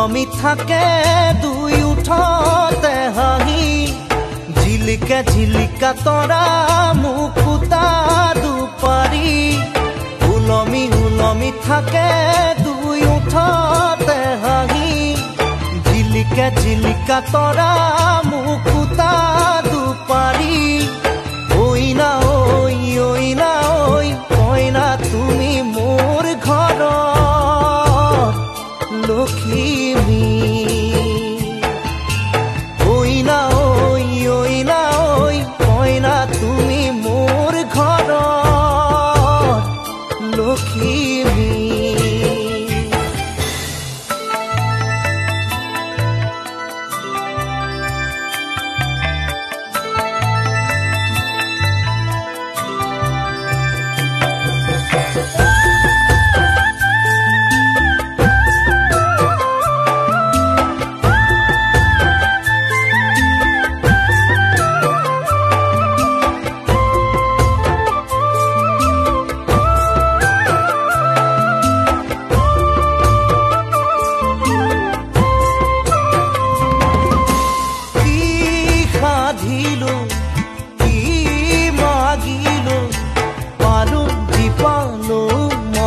উলমি থাকে দুই উঠতে হাঁহি ঝিলিকে ঝিলিকা তৰা মুকুতা দুপাৰি উলমি উলমি থাকে দুই উঠতে হাঁহি ঝিলিকে ঝিলিকা তৰা মুকুতা দুপাৰি ঐ না ঐ কইনা তুমি মোৰ ঘৰৰ লক্ষ্মী ঐ না ঐ কইনা তুমি মোৰ ঘৰৰ লক্ষ্মী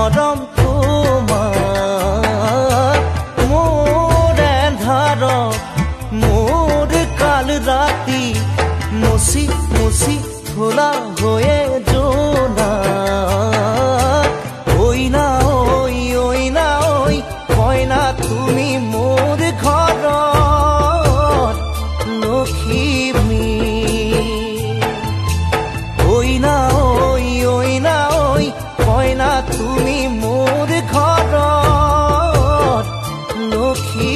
মৰম তোমাৰ মোৰ এন্ধাৰ মোৰ কাল ৰাতি মুচি মুচি ধোলা হৈয়ে জোনা ঐ না ঐ কইনা তুমি মোৰ ঘৰৰ লক্ষ্মী ঐ না ঐ কইনা তুমি মোৰ ঘৰৰ লক্ষ্মী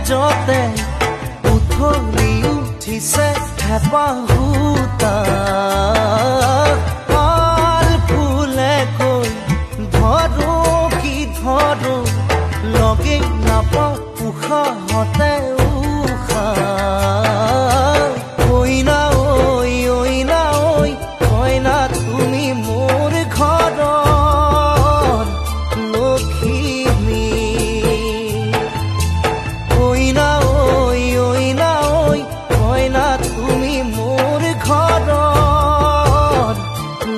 যতে উঠলি উঠিছে হেঁপাহুতা পাল ফুলে কৈ ধৰো কি ধৰো লগে নাপাওঁ উশাহতে কইনা ঐ কইনা তুমি মোৰ ঘৰৰ লক্ষ্মী ঐ না ঐ কইনা তুমি মোৰ ঘৰৰ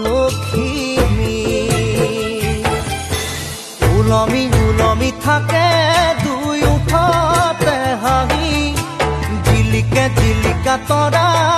লক্ষ্মী উলমি উলমি থাকে দুই উঠতে হাঁহি ঝিলিকে ঝিলিকা তৰা